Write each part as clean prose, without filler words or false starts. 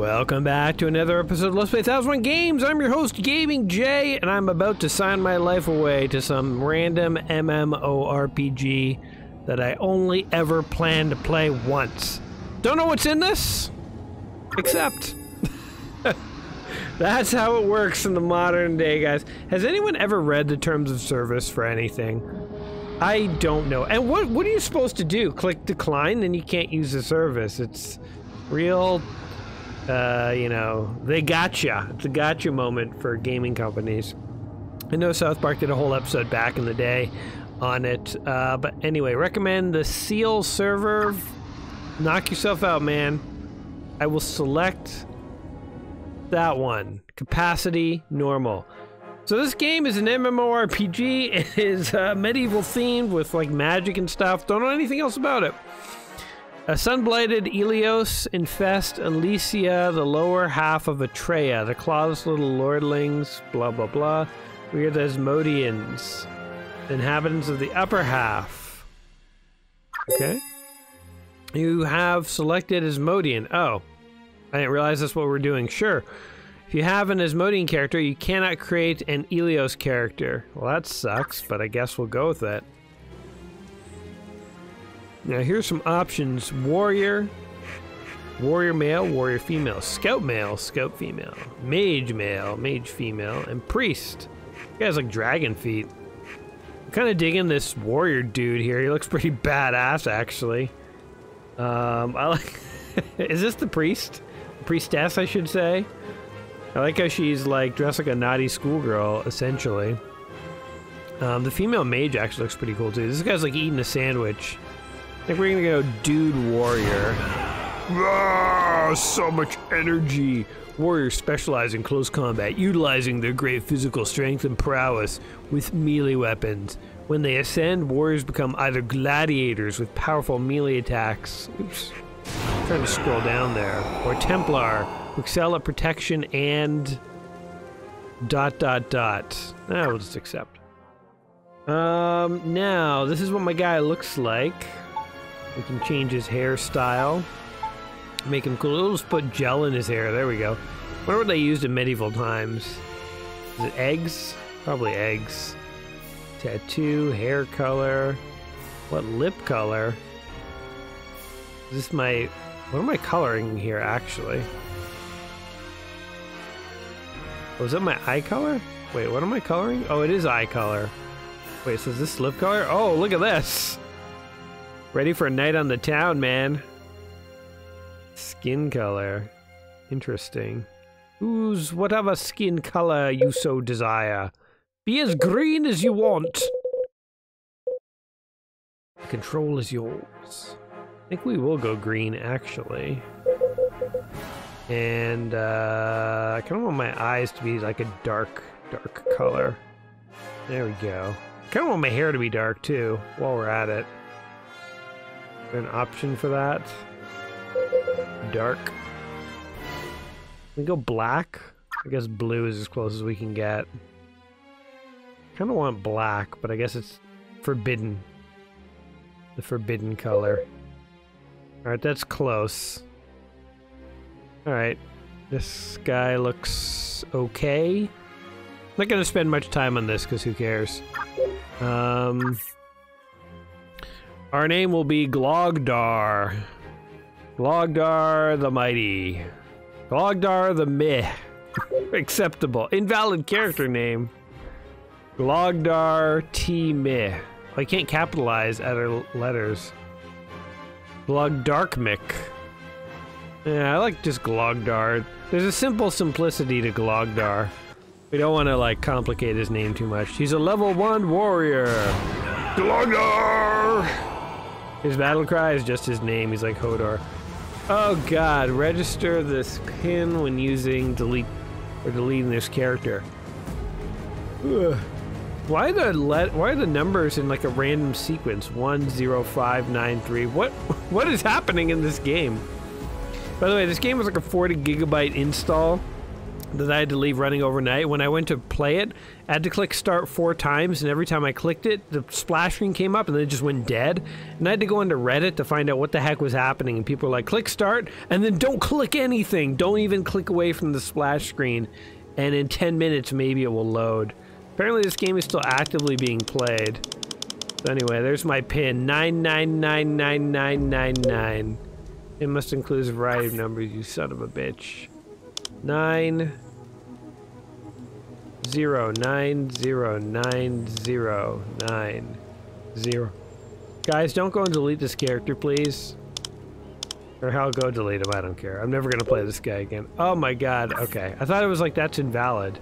Welcome back to another episode of Let's Play 1001 Games. I'm your host, Gaming Jay, and I'm about to sign my life away to some random MMORPG that I only ever plan to play once. Don't know what's in this, except that's how it works in the modern day, guys. Has anyone ever read the terms of service for anything? I don't know. And what are you supposed to do? Click decline, then you can't use the service. It's real... you know, they gotcha. It's a gotcha moment for gaming companies. I know South Park did a whole episode back in the day on it. But anyway, recommend the Seal server. Knock yourself out, man. I will select that one. Capacity, normal. So this game is an MMORPG. It is medieval themed with like magic and stuff. Don't know anything else about it. Sun-blighted Ilios infest Elysia, the lower half of Atreia, the clawless little lordlings, blah blah blah. We are the Asmodeans, inhabitants of the upper half. Okay. You have selected Asmodean. Oh, I didn't realize that's what we're doing. Sure. If you have an Asmodean character, you cannot create an Ilios character. Well, that sucks, but I guess we'll go with it. Now here's some options. Warrior, warrior male, warrior female, scout male, scout female, mage male, mage female, and priest. You guys like dragon feet. I'm kind of digging this warrior dude here. He looks pretty badass, actually. I like... Is this the priest? Priestess, I should say. I like how she's like dressed like a naughty schoolgirl, essentially. The female mage actually looks pretty cool too. This guy's like eating a sandwich. I think we're gonna go dude warrior. Ah, so much energy. Warriors specialize in close combat, utilizing their great physical strength and prowess with melee weapons. When they ascend, warriors become either gladiators with powerful melee attacks. Oops. I'm trying to scroll down there. Or Templar, who excel at protection and... ... Ah, we'll just accept. Now, this is what my guy looks like. We can change his hairstyle. Make him cool. We'll just put gel in his hair. There we go. Wonder what they used in medieval times. Is it eggs? Probably eggs. Tattoo, hair color. What lip color? Is this my... What am I coloring here, actually? Oh, is that my eye color? Wait, what am I coloring? Oh, it is eye color. Wait, so is this lip color? Oh, look at this! Ready for a night on the town, man. Skin color. Interesting. Choose whatever skin color you so desire. Be as green as you want. Control is yours. I think we will go green, actually. And, I kind of want my eyes to be like a dark color. There we go. I kind of want my hair to be dark, too, while we're at it. Is there an option for that? Dark. Can we go black? I guess blue is as close as we can get. Kind of want black, but I guess it's forbidden. The forbidden color. Alright, that's close. Alright. This guy looks okay. Not gonna spend much time on this, because who cares? Our name will be Glogdar. Glogdar the Mighty. Glogdar the Meh. Acceptable. Invalid character name. Glogdar T Meh. I can't capitalize other letters. Glogdarkmic. Yeah, I like just Glogdar. There's a simple simplicity to Glogdar. We don't want to like complicate his name too much. He's a level 1 warrior. Glogdar! His battle cry is just his name. He's like Hodor. Oh god, register this pin when using delete or deleting this character. Ugh. Why are the numbers in like a random sequence? 1, 0, 5, 9, 3. What is happening in this game? By the way, this game was like a 40 gigabyte install. that I had to leave running overnight. When I went to play it, I had to click start 4 times, and every time I clicked it, the splash screen came up and then it just went dead. And I had to go into Reddit to find out what the heck was happening, and people were like, click start, and then don't click anything. Don't even click away from the splash screen, and in 10 minutes maybe it will load. Apparently this game is still actively being played. So anyway, there's my pin, 9999999. It must include a variety of numbers, you son of a bitch. 9 0 9 0 9 0 9 0. Guys, don't go and delete this character, please. Or I'll go delete him, I don't care. I'm never gonna play this guy again. Oh my god, okay. I thought it was like, that's invalid.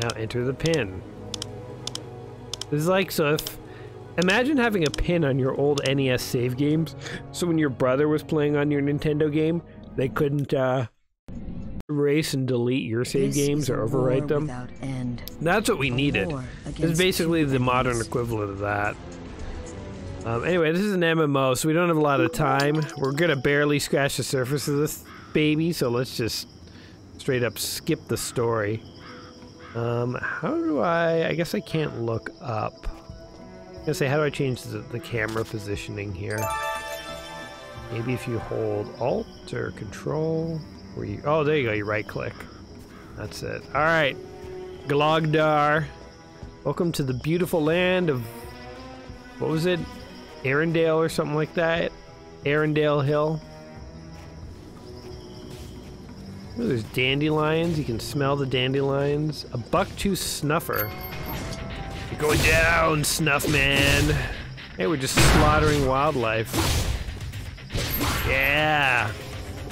Now enter the pin. This is like, so if... Imagine having a pin on your old NES save games, so when your brother was playing on your Nintendo game, they couldn't, erase and delete your save games or overwrite them. That's what we needed. This is basically the modern equivalent of that. Anyway, this is an MMO, so we don't have a lot of time. We're gonna barely scratch the surface of this baby, so let's just straight up skip the story. How do I guess I can't look up. I'm gonna say, how do I change the camera positioning here? Maybe if you hold Alt or Control. Where you, oh, there you go, you right click. That's it. Alright. Glogdar. Welcome to the beautiful land of, what was it? Arendelle or something like that? Arendelle Hill. Ooh, there's dandelions. You can smell the dandelions. A bucktooth snuffer. You're going down, Snuff Man. Hey, we're just slaughtering wildlife. Yeah.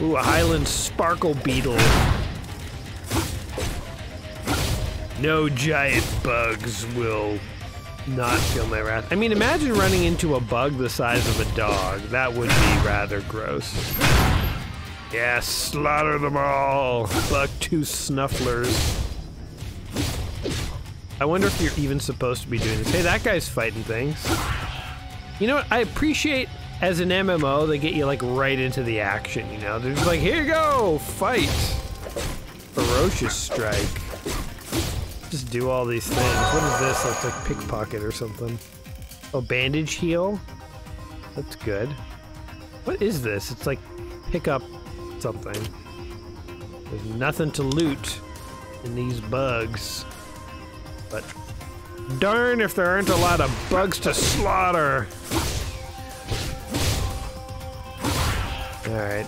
Ooh, a Highland sparkle beetle. No giant bugs will not feel my wrath. I mean, imagine running into a bug the size of a dog. That would be rather gross. Yeah, slaughter them all. Bucktooth snufflers. I wonder if you're even supposed to be doing this. Hey, that guy's fighting things. You know what? I appreciate, as an MMO, they get you like right into the action, you know? They're just like, here you go, fight. Ferocious strike. Just do all these things. What is this? That's like pickpocket or something. Oh, bandage heal? That's good. What is this? It's like pick up something. There's nothing to loot in these bugs. But darn if there aren't a lot of bugs to slaughter. Alright.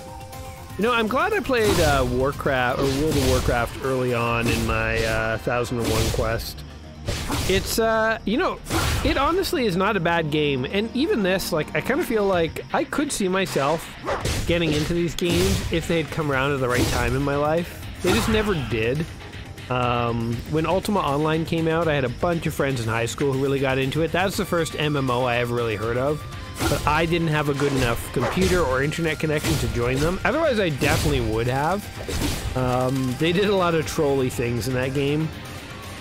You know, I'm glad I played Warcraft, or World of Warcraft early on in my 1001 quest. It's, you know, it honestly is not a bad game. And even this, like, I kind of feel like I could see myself getting into these games if they had come around at the right time in my life. They just never did. When Ultima Online came out, I had a bunch of friends in high school who really got into it. That's the first MMO I ever really heard of. But I didn't have a good enough computer or internet connection to join them. Otherwise, I definitely would have. They did a lot of trolly things in that game,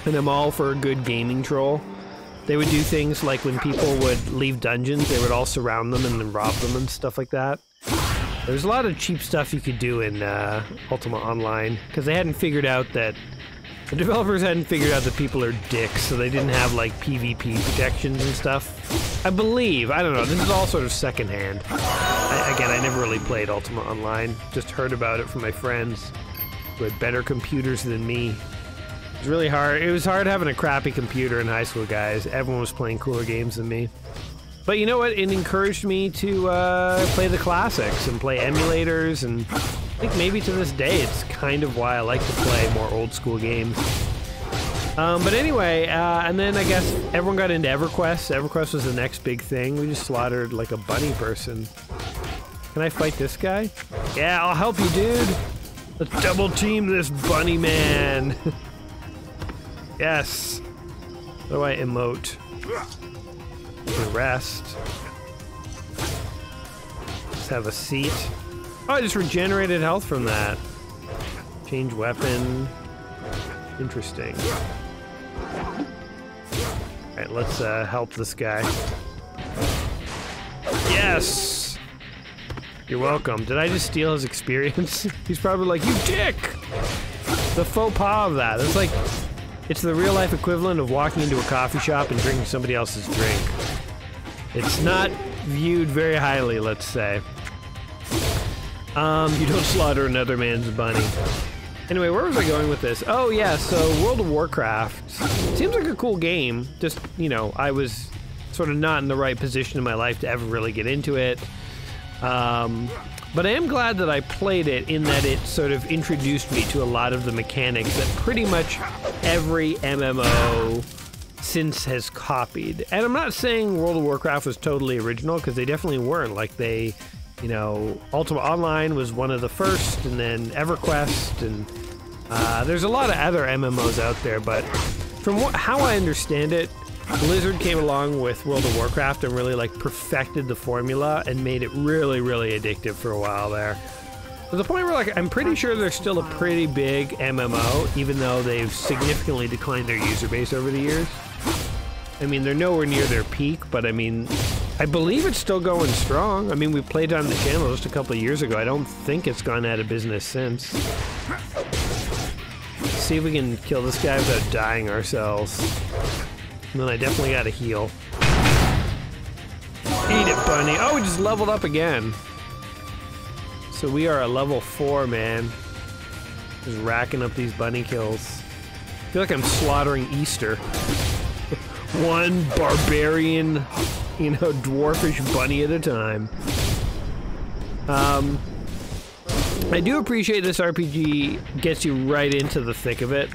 and I'm all for a good gaming troll. They would do things like when people would leave dungeons, they would all surround them and then rob them and stuff like that. There's a lot of cheap stuff you could do in Ultima Online, because they hadn't figured out that the developers hadn't figured out that people are dicks, so they didn't have, like, PvP protections and stuff. I believe. I don't know. This is all sort of secondhand. Again, I never really played Ultima Online. Just heard about it from my friends who had better computers than me. It was really hard. It was hard having a crappy computer in high school, guys. Everyone was playing cooler games than me. But you know what? It encouraged me to play the classics and play emulators, and I think maybe to this day it's kind of why I like to play more old school games. But anyway, and then I guess everyone got into EverQuest. EverQuest was the next big thing. We just slaughtered like a bunny person. Can I fight this guy? Yeah, I'll help you, dude. Let's double team this bunny man. Yes. How do I emote? Rest. Just have a seat. Oh, I just regenerated health from that. Change weapon. Interesting. Alright, let's help this guy. Yes! You're welcome. Did I just steal his experience? He's probably like, you dick! the faux pas of that. It's like, it's the real life equivalent of walking into a coffee shop and drinking somebody else's drink. It's not viewed very highly, let's say. You don't slaughter another man's bunny. Anyway, where was I going with this? Oh yeah, so World of Warcraft seems like a cool game. Just, you know, I was sort of not in the right position in my life to ever really get into it. But I am glad that I played it in that it sort of introduced me to a lot of the mechanics that pretty much every MMO since has copied. And I'm not saying World of Warcraft was totally original, because they definitely weren't. Like they, you know, Ultima Online was one of the first, and then EverQuest, and there's a lot of other MMOs out there, but from how I understand it, Blizzard came along with World of Warcraft and really like perfected the formula and made it really, really addictive for a while there. To the point where like I'm pretty sure they're still a pretty big MMO, even though they've significantly declined their user base over the years. I mean, they're nowhere near their peak, but I mean, I believe it's still going strong. I mean, we played on the channel just a couple of years ago. I don't think it's gone out of business since. Let's see if we can kill this guy without dying ourselves. And then I definitely gotta heal. Eat it, bunny. Oh, we just leveled up again. So we are a level 4, man. Just racking up these bunny kills. I feel like I'm slaughtering Easter. One barbarian, you know, dwarfish bunny at a time. I do appreciate this RPG gets you right into the thick of it.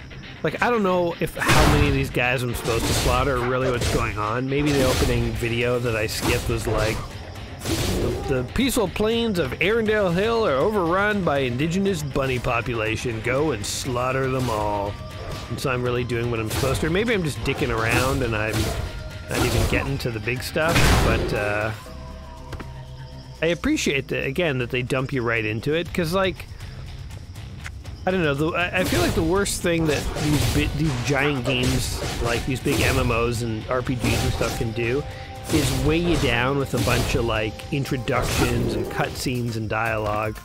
Like, I don't know how many of these guys I'm supposed to slaughter or really what's going on. Maybe the opening video that I skipped was like, the peaceful plains of Arendelle Hill are overrun by indigenous bunny population. Go and slaughter them all. And so I'm really doing what I'm supposed to. Or maybe I'm just dicking around and I'm not even getting to the big stuff. But I appreciate that, again, that they dump you right into it. Because, like, I don't know, I feel like the worst thing that these giant games, like these big MMOs and RPGs and stuff can do is weigh you down with a bunch of, like, introductions and cutscenes and dialogue.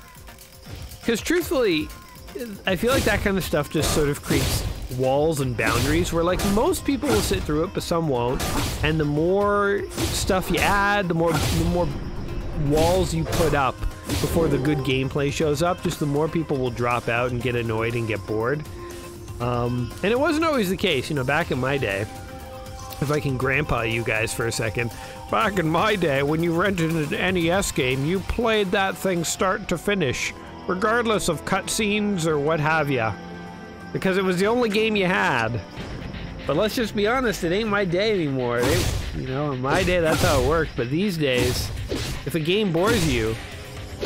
Because truthfully, I feel like that kind of stuff just sort of creates walls and boundaries where, like, most people will sit through it, but some won't. And the more stuff you add, the more walls you put up before the good gameplay shows up, just the more people will drop out and get annoyed and get bored. And it wasn't always the case, you know, back in my day. If I can grandpa you guys for a second. Back in my day, when you rented an NES game, you played that thing start to finish, regardless of cutscenes or what have ya. Because it was the only game you had. But let's just be honest, it ain't my day anymore. You know, in my day, that's how it worked. But these days, if a game bores you,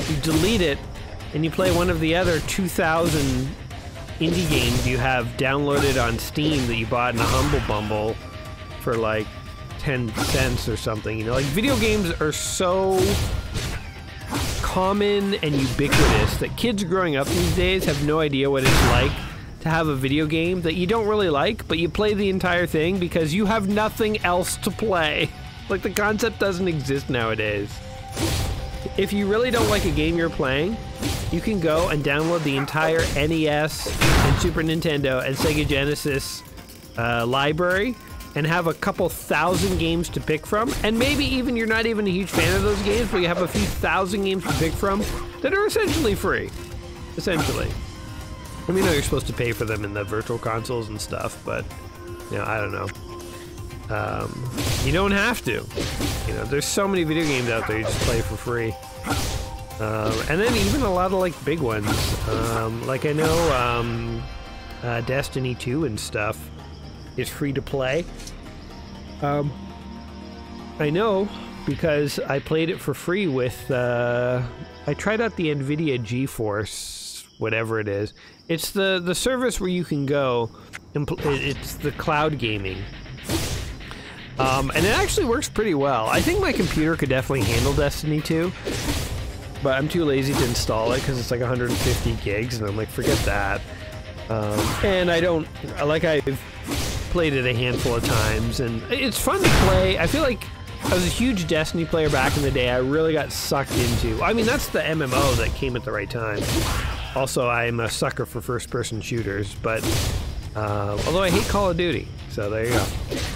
you delete it, and you play one of the other 2,000 indie games you have downloaded on Steam that you bought in a Humble Bumble for like 10 cents or something. You know, like, video games are so common and ubiquitous that kids growing up these days have no idea what it's like to have a video game that you don't really like, but you play the entire thing because you have nothing else to play. Like, the concept doesn't exist nowadays. If you really don't like a game you're playing, you can go and download the entire NES and Super Nintendo and Sega Genesis library and have a couple thousand games to pick from. And maybe even you're not even a huge fan of those games, but you have a few thousand games to pick from that are essentially free. Essentially. I mean, I know you're supposed to pay for them in the virtual consoles and stuff, but, you know, I don't know. You don't have to. You know, there's so many video games out there you just play for free. And then even a lot of, like, big ones. Like, I know Destiny 2 and stuff is free to play. I know because I played it for free with, I tried out the NVIDIA GeForce, whatever it is. It's the service where you can go, and it's the cloud gaming. And it actually works pretty well. I think my computer could definitely handle Destiny 2, but I'm too lazy to install it because it's like 150 gigs, and I'm like, forget that. And I don't, like, I've played it a handful of times, and it's fun to play. I feel like I was a huge Destiny player back in the day. I really got sucked into, I mean, that's the MMO that came at the right time. Also, I'm a sucker for first-person shooters, but although I hate Call of Duty, so there you go.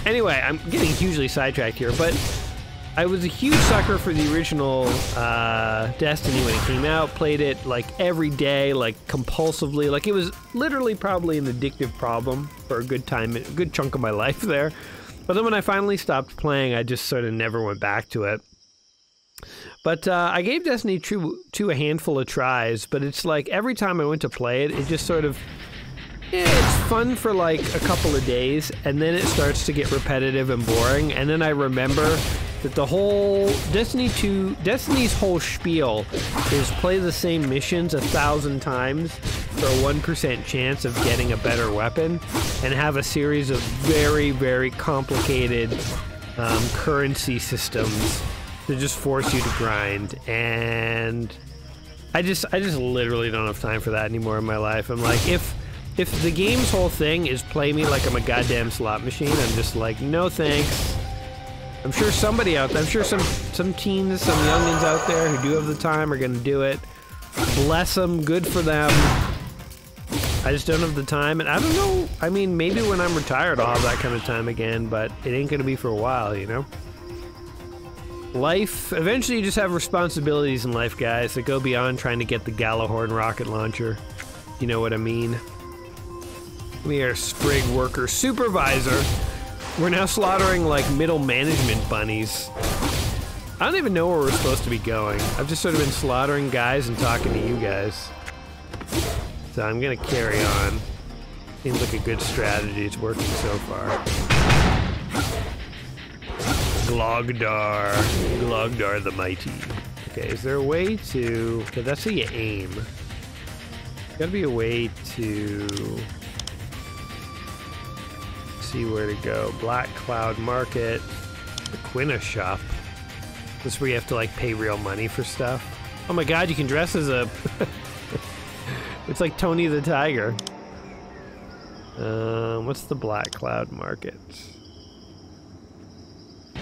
Anyway, I'm getting hugely sidetracked here, but I was a huge sucker for the original Destiny when it came out. Played it like every day, like compulsively. Like it was literally probably an addictive problem for a good chunk of my life there. But then when I finally stopped playing, I just sort of never went back to it. But I gave Destiny 2 a handful of tries, but it's like every time I went to play it, it just sort of, it's fun for like a couple of days, and then it starts to get repetitive and boring, and then I remember that the whole Destiny's whole spiel is play the same missions 1,000 times for a 1% chance of getting a better weapon, and have a series of very, very complicated currency systems to just force you to grind. And I just literally don't have time for that anymore in my life. I'm like, if the game's whole thing is play me like I'm a goddamn slot machine, I'm just like, no thanks. I'm sure somebody out there, I'm sure some teens, some youngins out there who do have the time are gonna do it. Bless them, good for them. I just don't have the time, and I don't know, I mean, maybe when I'm retired I'll have that kind of time again, but it ain't gonna be for a while, you know? Life, eventually you just have responsibilities in life, guys, that go beyond trying to get the Gallahorn rocket launcher. You know what I mean? We are Sprig Worker Supervisor. We're now slaughtering, like, middle management bunnies. I don't even know where we're supposed to be going. I've just sort of been slaughtering guys and talking to you guys. So I'm gonna carry on. Seems like a good strategy. It's working so far. Glogdar. Glogdar the Mighty. Okay, is there a way to... Okay, that's how you aim. Gotta be a way to... see where to go. Black Cloud Market. The Quina Shop. This is where you have to, like, pay real money for stuff. Oh my god, you can dress as a... It's like Tony the Tiger. What's the Black Cloud Market?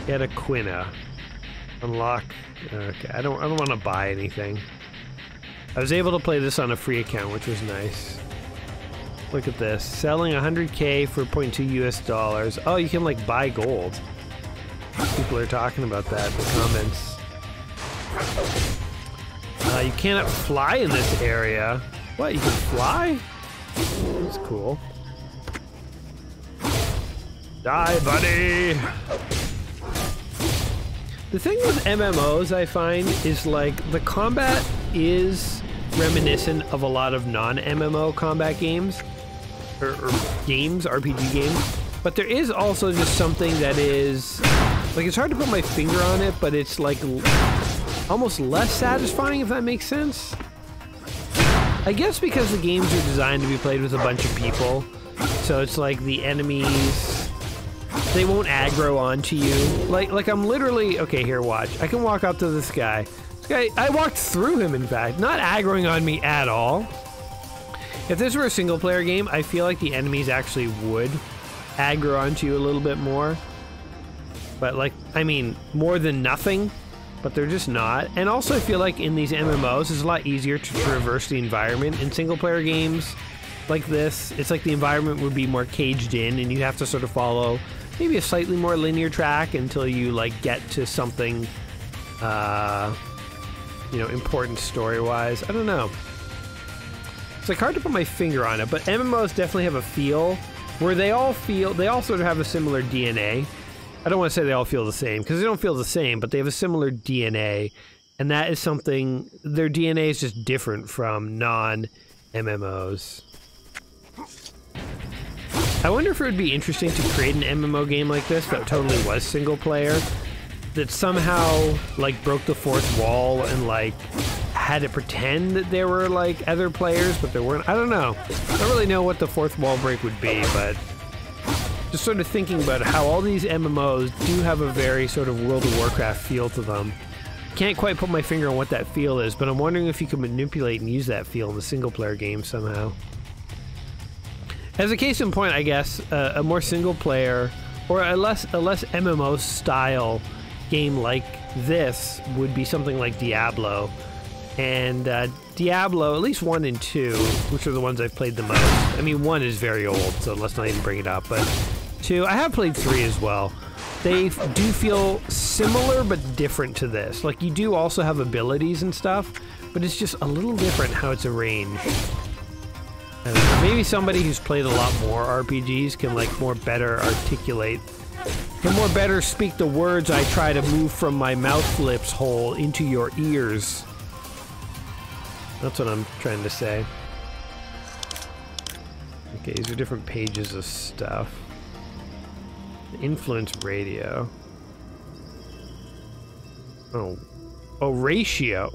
Get a Quina. Unlock. Okay, I don't want to buy anything. I was able to play this on a free account, which was nice. Look at this. Selling 100k for 0.2 US dollars. Oh, you can like buy gold. People are talking about that in the comments. You cannot fly in this area. What, you can fly? That's cool. Die, buddy! The thing with MMOs, I find, is like the combat is reminiscent of a lot of non-MMO combat games, or games, RPG games, but there is also just something that is, like, it's hard to put my finger on it, but it's like almost less satisfying, if that makes sense. I guess because the games are designed to be played with a bunch of people, so it's like the enemies, they won't aggro onto you. Like I'm literally, okay, here, watch. I can walk up to this guy. This guy, I walked through him, in fact, not aggroing on me at all. If this were a single player game, I feel like the enemies actually would aggro onto you a little bit more. But like, I mean, more than nothing, but they're just not. And also I feel like in these MMOs, it's a lot easier to traverse the environment. In single player games like this, it's like the environment would be more caged in and you have to sort of follow maybe a slightly more linear track until you like get to something, you know, important story-wise. I don't know. It's like hard to put my finger on it, but MMOs definitely have a feel where they all sort of have a similar DNA. I don't want to say they all feel the same, because they don't feel the same, but they have a similar DNA, and that is something, their DNA is just different from non-MMOs. I wonder if it would be interesting to create an MMO game like this that totally was single player, that somehow like broke the fourth wall and like had to pretend that there were like other players, but there weren't. I don't know. I don't really know what the fourth wall break would be, but just sort of thinking about how all these MMOs do have a very sort of World of Warcraft feel to them. Can't quite put my finger on what that feel is, but I'm wondering if you could manipulate and use that feel in the single player game somehow. As a case in point, I guess, a more single player or a less MMO style game like this would be something like Diablo, And Diablo, at least 1 and 2, which are the ones I've played the most. I mean, 1 is very old, so let's not even bring it up. But 2, I have played 3 as well. They do feel similar but different to this. Like, you do also have abilities and stuff, but it's just a little different how it's arranged. I don't know, maybe somebody who's played a lot more RPGs can like more better articulate, can more better speak the words I try to move from my mouth lips hole into your ears. That's what I'm trying to say. Okay, these are different pages of stuff. Influence radio. Oh, ratio.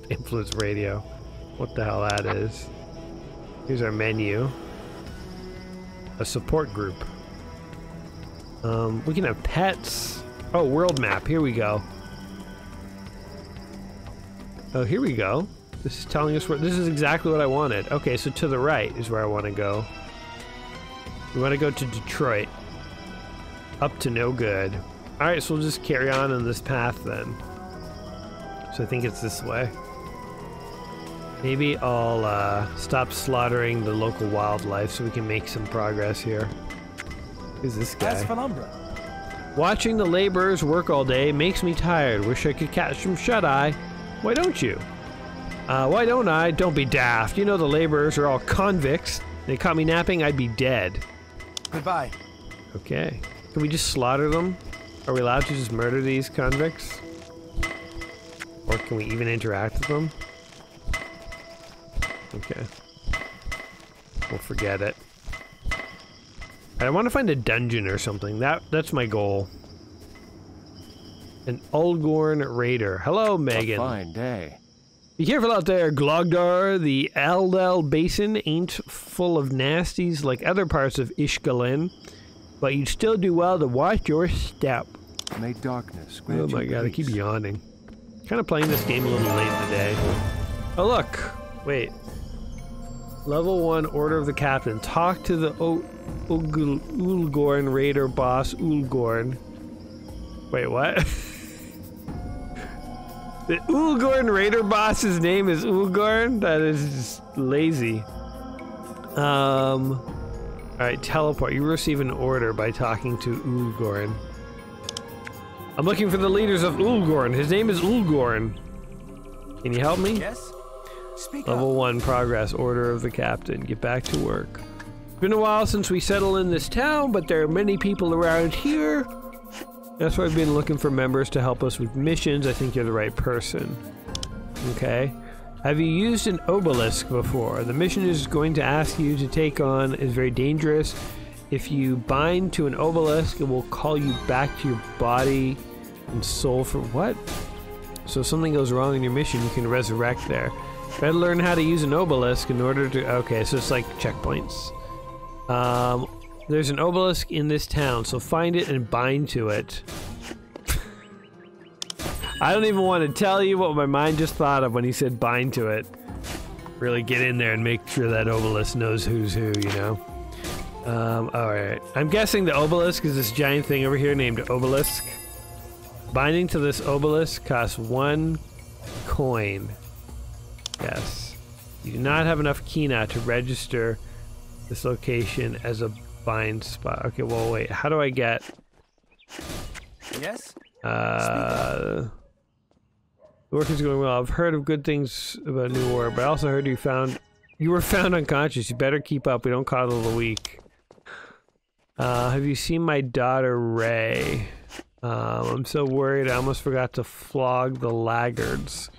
Influence radio. What the hell that is? Here's our menu. A support group. We can have pets. Oh, world map. Here we go. Oh, here we go. This is telling us where. This is exactly what I wanted. Okay, so to the right is where I want to go. We want to go to Detroit. Up to no good. Alright, so we'll just carry on this path then. So I think it's this way. Maybe I'll stop slaughtering the local wildlife so we can make some progress here. Who's this guy? Watching the laborers work all day makes me tired. Wish I could catch some shut-eye. Why don't you? Why don't I? Don't be daft. You know the laborers are all convicts. They caught me napping, I'd be dead. Goodbye. Okay. Can we just slaughter them? Are we allowed to just murder these convicts? Or can we even interact with them? Okay. We'll forget it. I want to find a dungeon or something. That's my goal. An Ulgorn raider. Hello, Megan. A fine day. Be careful out there, Glogdar. The Eldel Basin ain't full of nasties like other parts of Ishgalin, but you'd still do well to watch your step. May darkness grant you. Oh my god, I keep yawning. Kind of playing this game a little late in the day. Oh look! Wait. Level 1, Order of the Captain. Talk to the Ulgorn Raider boss, Ulgorn. Wait, what? The Ulgorn Raider boss's name is Ulgorn? That is just lazy. Alright, teleport. You receive an order by talking to Ulgorn. I'm looking for the leaders of Ulgorn. His name is Ulgorn. Can you help me? Yes? Speak Level up. 1, progress, order of the captain. Get back to work. It's been a while since we settled in this town, but there are many people around here. That's why I've been looking for members to help us with missions. I think you're the right person. Okay. Have you used an obelisk before? The mission is going to ask you to take on is very dangerous. If you bind to an obelisk, it will call you back to your body and soul for what? So if something goes wrong in your mission, you can resurrect there. Gotta learn how to use an obelisk in order to... Okay, so it's like checkpoints. There's an obelisk in this town, so find it and bind to it. I don't even want to tell you what my mind just thought of when he said bind to it. Really get in there and make sure that obelisk knows who's who, you know? Alright. I'm guessing the obelisk is this giant thing over here named obelisk. Binding to this obelisk costs 1 coin. Yes. You do not have enough Kina to register this location as a bind spot. Okay, well, wait. How do I get... Yes? The work is going well. I've heard of good things about New War, but I also heard you were found unconscious. You better keep up. We don't coddle the weak. Have you seen my daughter, Ray? I'm so worried I almost forgot to flog the laggards.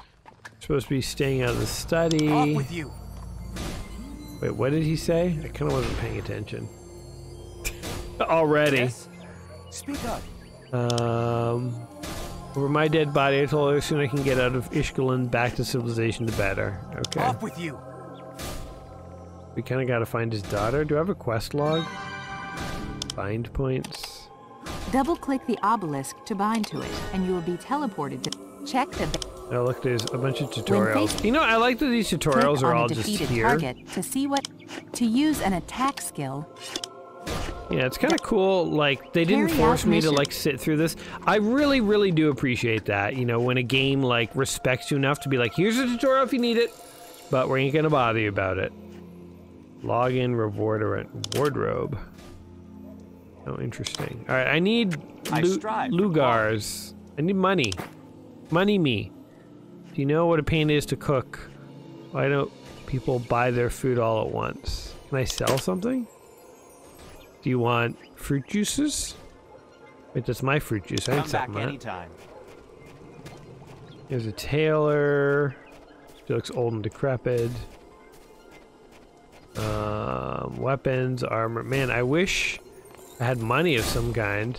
Supposed to be staying out of the study. Off with you. Wait, what did he say? I kind of wasn't paying attention. Already. Yes? Speak up. Over my dead body, I told her as soon as I can get out of Ishgalin back to civilization, the better. Okay. Off with you. We kind of got to find his daughter. Do I have a quest log? Bind points. Double-click the obelisk to bind to it, and you will be teleported to check the... Oh, look, there's a bunch of tutorials. You know, I like that these tutorials are all just here. Target to see what... To use an attack skill... Yeah, it's kind of cool. Like, they didn't Carry force out me to, mission. like, sit through this. I really, really do appreciate that. You know, when a game, like, respects you enough to be like, here's a tutorial if you need it, but we ain't gonna bother you about it. Login, wardrobe. Oh, interesting. All right, I need lugars. I need money. Money me. Do you know what a pain it is to cook? Why don't people buy their food all at once? Can I sell something? Do you want fruit juices? Wait, that's my fruit juice. I ain't Come back selling that. anytime. There's a tailor. She looks old and decrepit. Weapons, armor. Man, I wish I had money of some kind.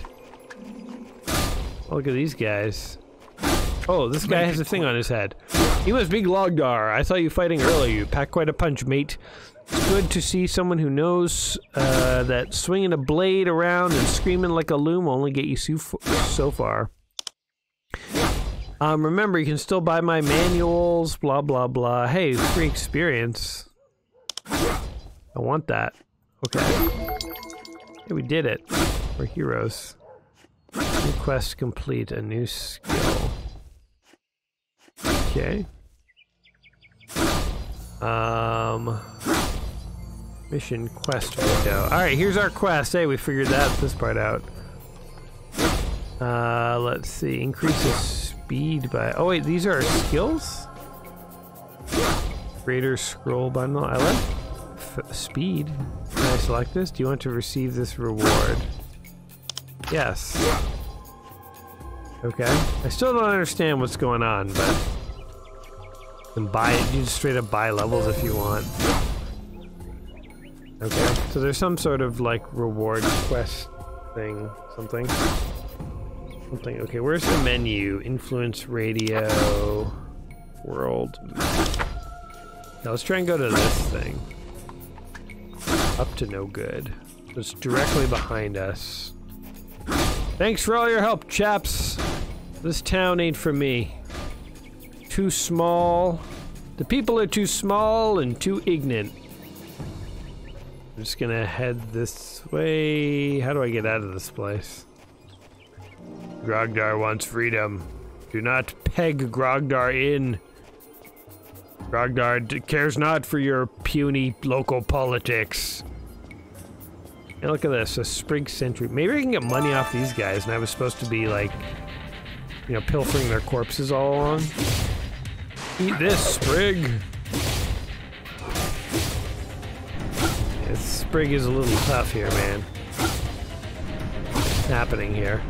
Oh, look at these guys. Oh, this guy has a thing on his head. You must be Glogdar. I saw you fighting earlier. You packed quite a punch, mate. It's good to see someone who knows that swinging a blade around and screaming like a loom will only get you so far. Remember, you can still buy my manuals, blah, blah, blah. Hey, free experience. I want that. Okay. Hey, we did it. We're heroes. New quest complete. A new skill. Okay. Mission quest window. Alright, here's our quest. Hey, we figured this part out. Let's see. Increases speed by... Oh wait, these are our skills? Greater scroll bundle. I like speed. Can I select this? Do you want to receive this reward? Yes. Okay. I still don't understand what's going on, but... You can buy it. You just straight up buy levels if you want. Okay. So there's some sort of, like, reward quest thing. Something. Okay, where's the menu? Influence radio... World... Now let's try and go to this thing. Up to no good. It's directly behind us. Thanks for all your help, chaps. This town ain't for me. Too small. The people are too small and too ignorant. I'm just gonna head this way. How do I get out of this place? Glogdar wants freedom. Do not peg Glogdar in. Glogdar cares not for your puny local politics. Hey, look at this, a Sprig Sentry. Maybe I can get money off these guys, and I was supposed to be, like, you know, pilfering their corpses all along. Eat this, Sprig! This Sprig is a little tough here, man. What's happening here?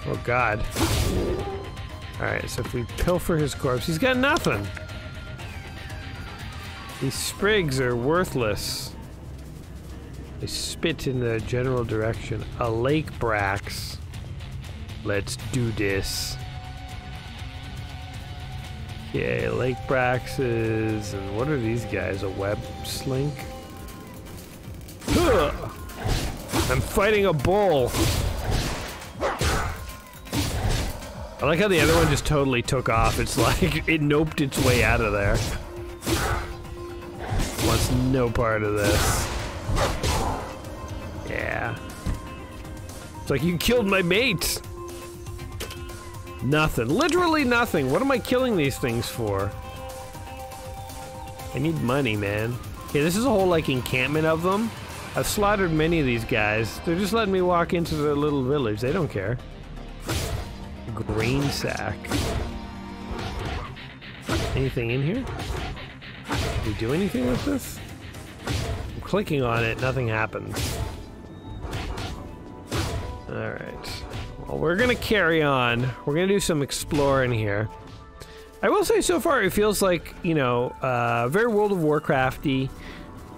Oh, God. Alright, so if we pilfer his corpse, he's got nothing! These Sprigs are worthless. They spit in the general direction. A lake brax. Let's do this. Okay, lake braxes, and what are these guys? A web slink? Ugh! I'm fighting a bull! I like how the other one just totally took off. It's like it noped its way out of there. Wants no part of this. Yeah. It's like, you killed my mate! Nothing. Literally nothing. What am I killing these things for? I need money, man. Okay, this is a whole, like, encampment of them. I've slaughtered many of these guys. They're just letting me walk into their little village. They don't care. Grain sack. Anything in here? Can we do anything with this? I'm clicking on it, nothing happens. Alright. Well, we're gonna carry on. We're gonna do some exploring here. I will say so far it feels like, you know, very World of Warcrafty,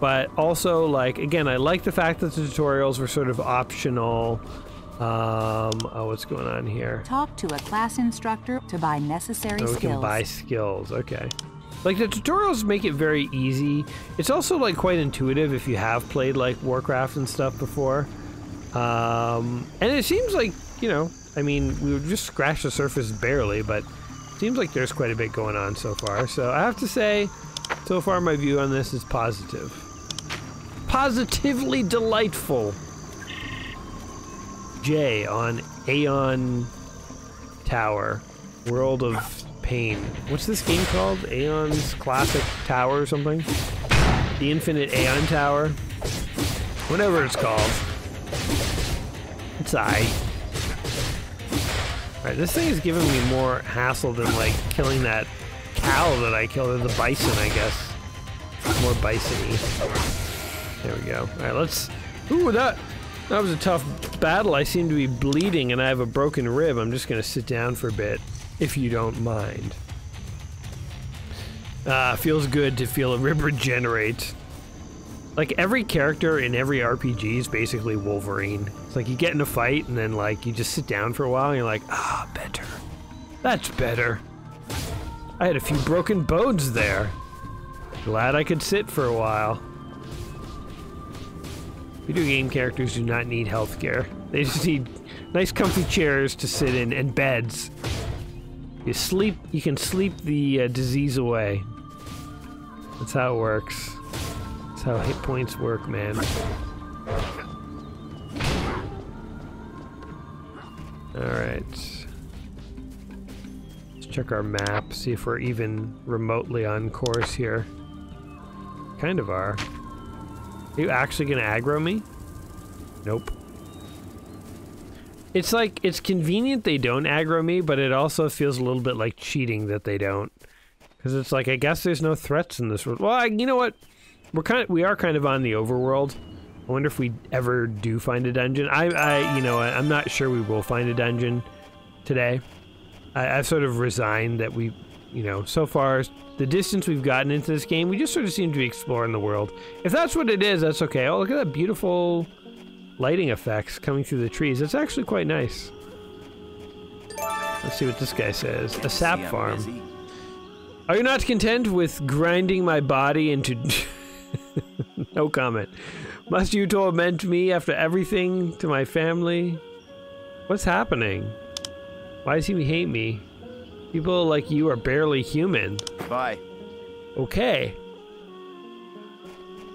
but also, like, again, I like the fact that the tutorials were sort of optional. Oh, what's going on here? Talk to a class instructor to buy necessary skills. We can buy skills, okay. Like, the tutorials make it very easy. It's also, like, quite intuitive if you have played, like, Warcraft and stuff before. And it seems like, you know, I mean, we just scratched the surface barely, but it seems like there's quite a bit going on so far. So I have to say, so far my view on this is positive. positively delightful. J on Aion Tower. World of Pain. What's this game called? Aeon's Classic Tower or something? The Infinite Aion Tower? Whatever it's called. It's aight. Alright, this thing is giving me more hassle than, like, killing that cow that I killed, or the bison, I guess. More bison-y. There we go. Alright, let's... Ooh, that was a tough battle. I seem to be bleeding and I have a broken rib. I'm just gonna sit down for a bit, if you don't mind. Feels good to feel a rib regenerate. Like, every character in every RPG is basically Wolverine. It's like you get in a fight and then, like, you just sit down for a while and you're like, ah, better. That's better. I had a few broken bones there. Glad I could sit for a while. Video game characters do not need healthcare. They just need nice comfy chairs to sit in and beds. You can sleep the disease away. That's how it works. That's how hit points work, man. Alright. Let's check our map, see if we're even remotely on course here. Kind of are. Are you actually gonna aggro me? Nope. It's like, it's convenient they don't aggro me, but it also feels a little bit like cheating that they don't. Because it's like, I guess there's no threats in this world. Well, you know what? We are kind of on the overworld. I wonder if we ever do find a dungeon. you know, I'm not sure we will find a dungeon today. I've sort of resigned that we, you know, so far, the distance we've gotten into this game, we just sort of seem to be exploring the world. If that's what it is, that's okay. Oh, look at that beautiful lighting effects coming through the trees. It's actually quite nice. Let's see what this guy says. A sap farm. Are you not content with grinding my body into... No comment. Must you torment me after everything to my family? What's happening? Why does he hate me? People like you are barely human. Bye. Okay.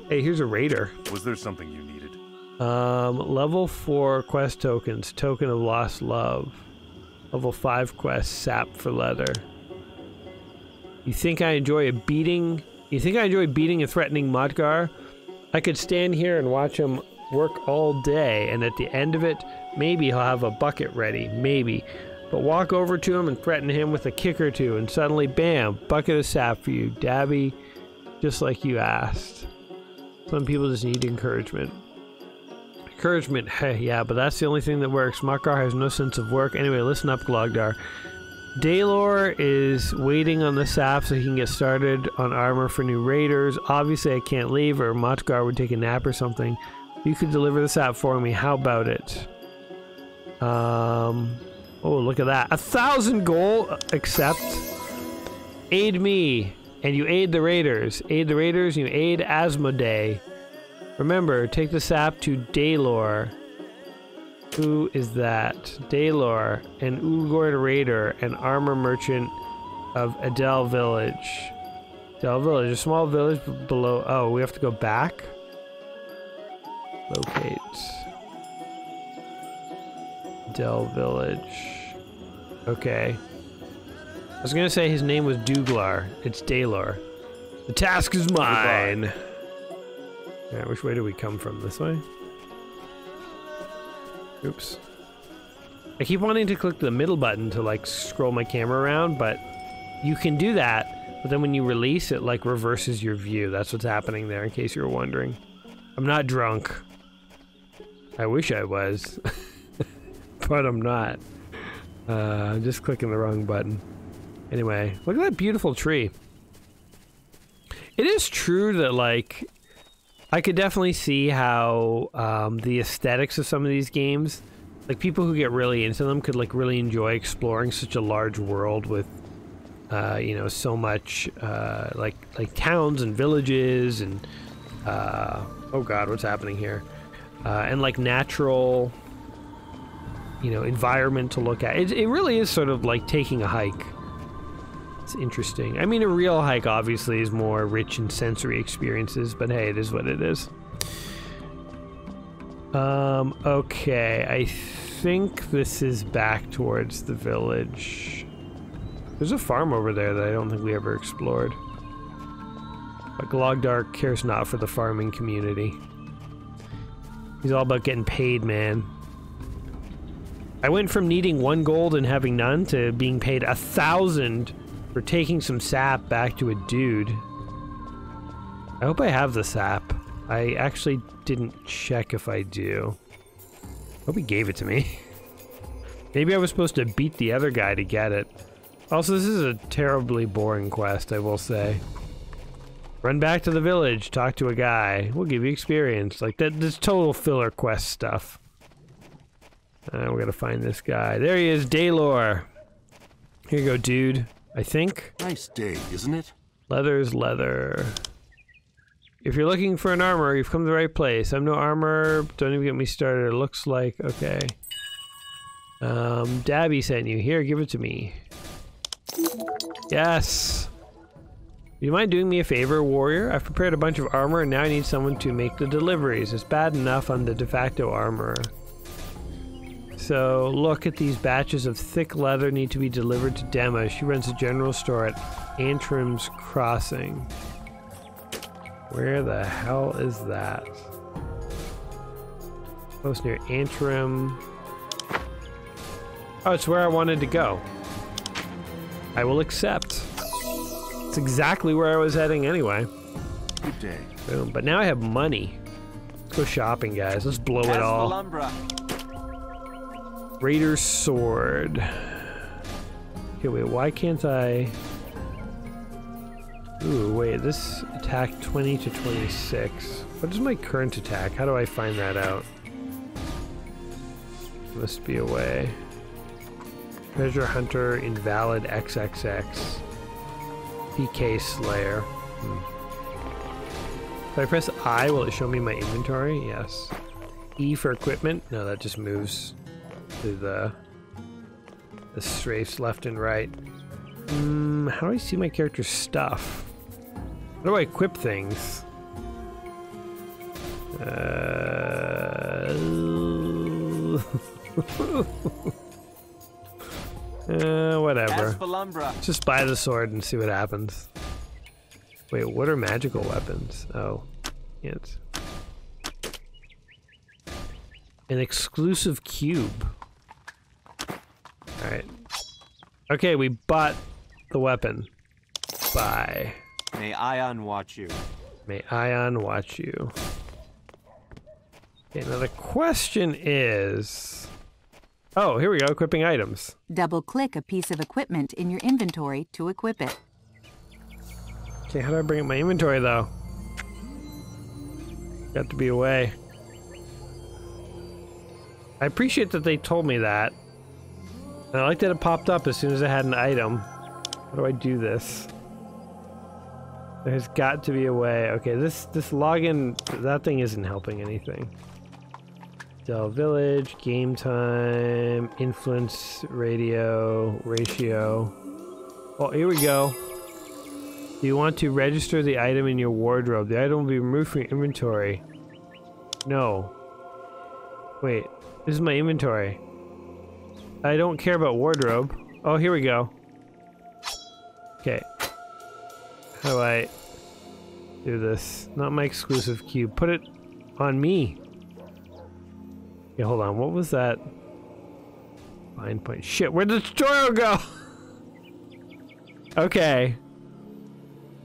Hey, here's a raider. Was there something you needed? Level 4 quest tokens. Token of lost love. Level 5 quest. Sap for leather. You think I enjoy beating and threatening Glogdar? I could stand here and watch him work all day, and at the end of it, maybe he'll have a bucket ready. Maybe. But walk over to him and threaten him with a kick or two, and suddenly, bam, bucket of sap for you, Dabby, just like you asked. Some people just need encouragement. Encouragement, hey, yeah, but that's the only thing that works. Glogdar has no sense of work. Anyway, listen up, Glogdar. Daylor is waiting on the sap so he can get started on armor for new raiders. Obviously, I can't leave, or Glogdar would take a nap or something. You could deliver the sap for me. How about it? Oh, look at that. 1,000 gold, accept. Aid me, and you aid the raiders. Aid the raiders, and you aid Asmodee. Remember, take the sap to Daylor. Who is that? Daylor, an Ugord raider, an armor merchant of Adel Village. Adel Village, a small village below... Oh, we have to go back? Locate. Adel Village. Okay. I was gonna say his name was Douglar. It's Daylor. The task is mine! Alright, which way do we come from? This way? Oops. I keep wanting to click the middle button to, like, scroll my camera around, but you can do that, but then when you release it, like, reverses your view. That's what's happening there, in case you were wondering. I'm not drunk. I wish I was. But I'm not. I'm just clicking the wrong button. Anyway, look at that beautiful tree. It is true that, like, I could definitely see how the aesthetics of some of these games, like people who get really into them could like really enjoy exploring such a large world with, you know, so much like towns and villages and oh god, what's happening here? And like natural, you know, environment to look at. It really is sort of like taking a hike. It's interesting. I mean, a real hike obviously is more rich in sensory experiences, but hey, it is what it is. Okay, I think this is back towards the village. There's a farm over there that I don't think we ever explored. But Glogdar cares not for the farming community. He's all about getting paid, man. I went from needing 1 gold and having none to being paid 1,000 for taking some sap back to a dude. I hope I have the sap. I actually didn't check if I do. Hope he gave it to me. Maybe I was supposed to beat the other guy to get it. Also, this is a terribly boring quest, I will say. Run back to the village, talk to a guy. We'll give you experience. Like, this total filler quest stuff. We gotta find this guy. There he is, Daylor. Here you go, dude. I think. Nice day, isn't it? Leather's leather. If you're looking for an armor, you've come to the right place. I'm no armor. Don't even get me started. It looks like... Okay. Dabby sent you. Here, give it to me. Yes! Do you mind doing me a favor, warrior? I've prepared a bunch of armor and now I need someone to make the deliveries. It's bad enough I'm the de facto armorer. So, look at these batches of thick leather need to be delivered to Dema. She runs a general store at Antrim's Crossing. Where the hell is that? Close near Antrim. Oh, it's where I wanted to go. I will accept. It's exactly where I was heading anyway. Good day. Boom. But now I have money. Let's go shopping, guys. Let's blow it all. Raider's sword. Okay, wait, why can't I... Ooh, wait, this attack 20 to 26. What is my current attack? How do I find that out? Must be a way. Treasure Hunter, Invalid XXX. PK Slayer. If I press I, will it show me my inventory? Yes. E for equipment? No, that just moves to the strafes left and right. How do I see my character's stuff? How do I equip things? Whatever. Just buy the sword and see what happens. Wait, what are magical weapons? Oh, yes. An exclusive cube. Alright. Okay, we bought the weapon. Bye. May Aion watch you. May Aion watch you. Okay, now the question is... Oh, here we go, equipping items. Double-click a piece of equipment in your inventory to equip it. Okay, how do I bring up my inventory, though? Got to be away. I appreciate that they told me that. And I like that it popped up as soon as I had an item. How do I do this? There's got to be a way. Okay, this login, that thing isn't helping anything. Dell Village, game time, influence, radio, ratio. Oh, here we go. Do you want to register the item in your wardrobe? The item will be removed from your inventory. No. Wait, this is my inventory. I don't care about wardrobe. Oh, here we go. Okay. How do I do this? Not my exclusive cube. Put it on me. Okay, hold on. What was that? Find point. Shit, where'd the tutorial go? Okay.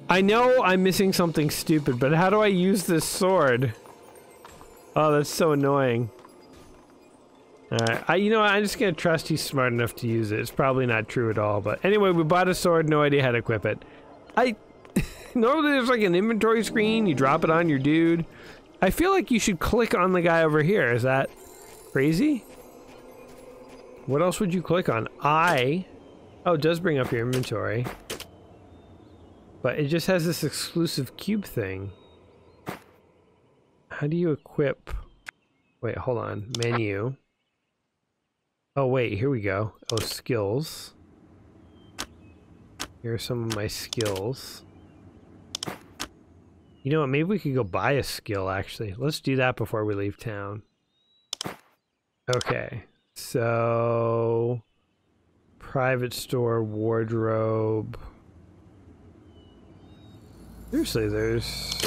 I know I'm missing something stupid, but how do I use this sword? Oh, that's so annoying. Alright, you know what, I'm just gonna trust he's smart enough to use it. It's probably not true at all, but anyway, we bought a sword, no idea how to equip it. Normally there's like an inventory screen, you drop it on your dude. I feel like you should click on the guy over here. Is that crazy? What else would you click on? Oh, it does bring up your inventory. But it just has this exclusive cube thing. How do you equip? Wait, hold on. Menu. Oh wait, here we go. Oh, skills. Here are some of my skills. You know what, maybe we could go buy a skill actually. Let's do that before we leave town. Okay, so private store, wardrobe. Seriously, there's...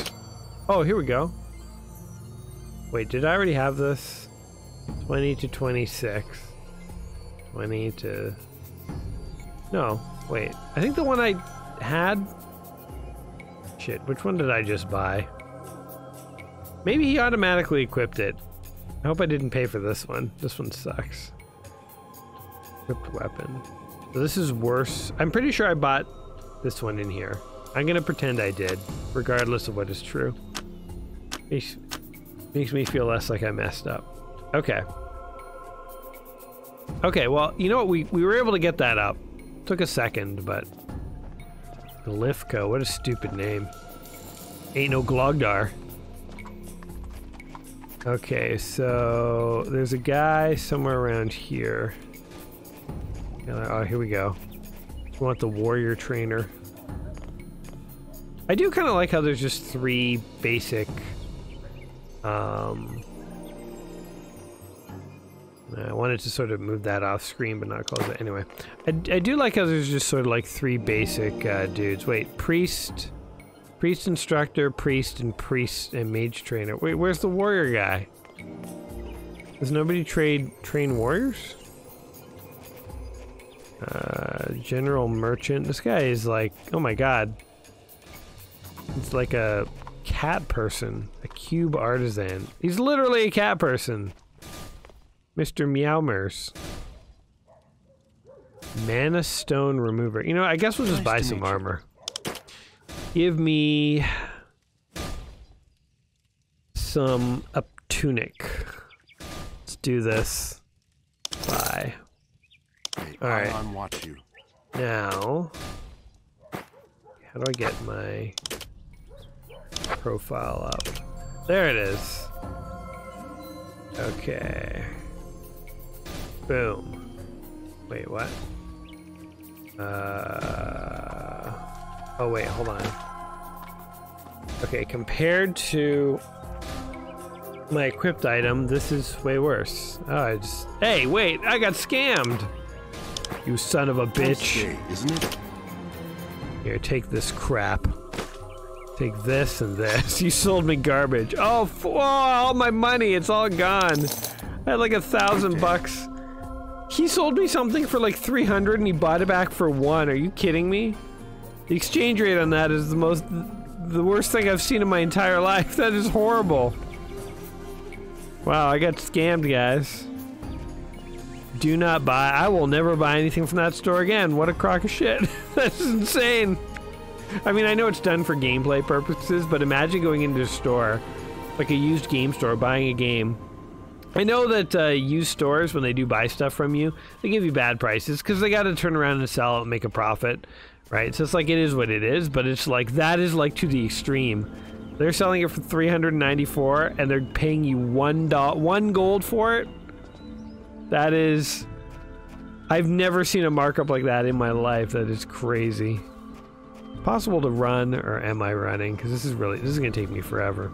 Oh, here we go. Wait, did I already have this? 20 to 26. 20 to... No, wait. I think the one I had... Shit, which one did I just buy? Maybe he automatically equipped it. I hope I didn't pay for this one. This one sucks. Equipped weapon. So this is worse. I'm pretty sure I bought this one in here. I'm gonna pretend I did, regardless of what is true. Makes me feel less like I messed up. Okay. Okay, well, you know what? We were able to get that up. Took a second, but... Lifco, what a stupid name. Ain't no Glogdar. Okay, so there's a guy somewhere around here. Oh, here we go. We want the warrior trainer. I do kind of like how there's just 3 basic... I wanted to sort of move that off screen, but not close it. Anyway, I do like how there's just sort of like 3 basic dudes. Wait, priest, instructor, priest, and mage trainer. Wait, where's the warrior guy? Does nobody train warriors? General merchant. This guy is like, oh my god. It's like a cat person, a cube artisan. He's literally a cat person. Mr. Meowmers. Mana stone remover. You know, I guess we'll just buy some armor. Give me some tunic. Let's do this. Bye. All right. Aion watch you. Now, how do I get my profile up? There it is. Okay. Boom. Wait, what? Oh wait, hold on. Okay, compared to my equipped item, this is way worse. Oh, hey, wait, I got scammed! You son of a bitch. Day, isn't it? Here, take this crap. Take this and this. You sold me garbage. Oh, all my money, it's all gone. I had like $1,000. He sold me something for like 300 and he bought it back for 1. Are you kidding me? The exchange rate on that is the worst thing I've seen in my entire life. That is horrible. Wow, I got scammed, guys. Do not buy. I will never buy anything from that store again. What a crock of shit. That's insane. I mean, I know it's done for gameplay purposes, but imagine going into a store, like a used game store, buying a game. I know that used stores, when they do buy stuff from you, they give you bad prices because they got to turn around and sell it and make a profit, right? So it's like, it is what it is, but it's like, that is like to the extreme. They're selling it for $394 and they're paying you $1 gold for it. That is, I've never seen a markup like that in my life. That is crazy. Possible to run, or am I running? Because this is gonna take me forever.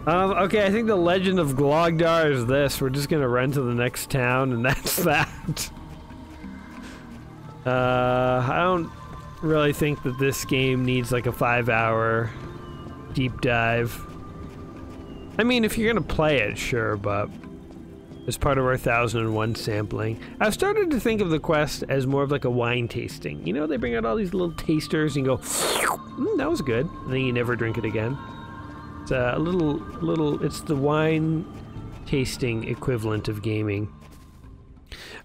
Okay, I think the legend of Glogdar is this. We're just gonna run to the next town, and that's that. I don't really think that this game needs like a 5-hour deep dive. I mean, if you're gonna play it, sure, but as part of our 1001 sampling, I've started to think of the quest as more of like a wine tasting. You know, they bring out all these little tasters and you go, that was good. And then you never drink it again. It's a it's the wine tasting equivalent of gaming.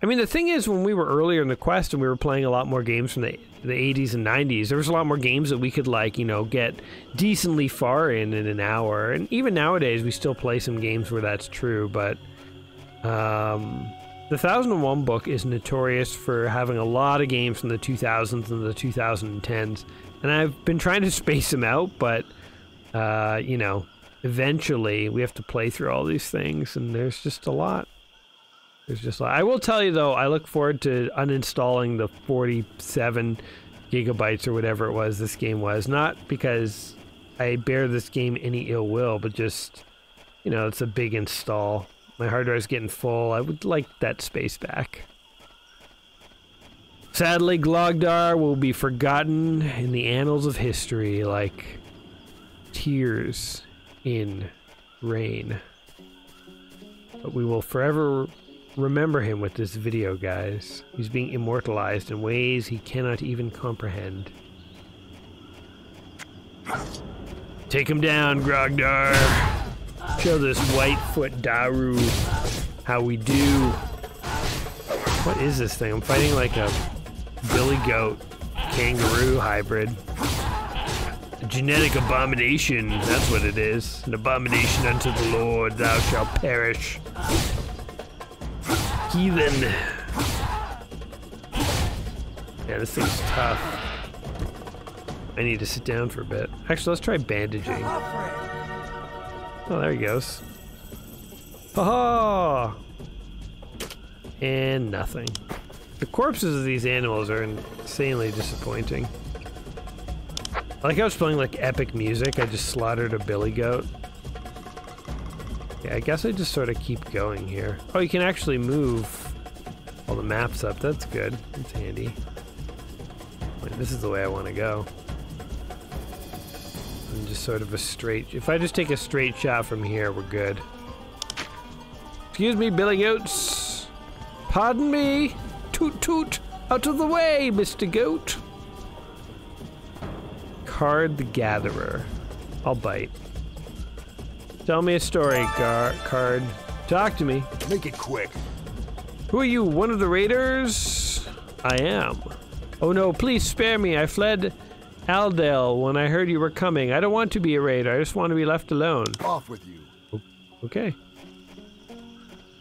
I mean, the thing is, when we were earlier in the quest and we were playing a lot more games from the 80s and 90s, there was a lot more games that we could, like, you know, get decently far in an hour. And even nowadays, we still play some games where that's true, but the 1001 book is notorious for having a lot of games from the 2000s and the 2010s. And I've been trying to space them out, but you know, eventually we have to play through all these things, and there's just a lot. I will tell you, though, I look forward to uninstalling the 47 gigabytes or whatever it was this game was. Not because I bear this game any ill will, but just, you know, it's a big install. My hard drive's getting full. I would like that space back. Sadly, Glogdar will be forgotten in the annals of history like tears in rain. But we will forever remember him with this video, guys. He's being immortalized in ways he cannot even comprehend. Take him down, Glogdar. Show this Whitefoot Daru how we do. What is this thing? I'm fighting like a billy goat kangaroo hybrid. A genetic abomination, that's what it is. An abomination unto the Lord, thou shalt perish. Heathen. Yeah, this thing's tough. I need to sit down for a bit. Actually, let's try bandaging. Oh, there he goes. Ha-ha! And nothing. The corpses of these animals are insanely disappointing. I like how it's playing like epic music. I just slaughtered a billy goat. Yeah, I guess I just sort of keep going here. Oh, you can actually move all the maps up. That's good. That's handy. Wait, this is the way I want to go. And just sort of a straight... If I just take a straight shot from here, we're good. Excuse me, billy goats. Pardon me. Toot toot. Out of the way, Mr. Goat. Card the Gatherer. I'll bite. Tell me a story, Card. Talk to me. Make it quick. Who are you, one of the raiders? I am. Oh no, please spare me. I fled Aldale when I heard you were coming. I don't want to be a raider. I just want to be left alone. Off with you. Okay.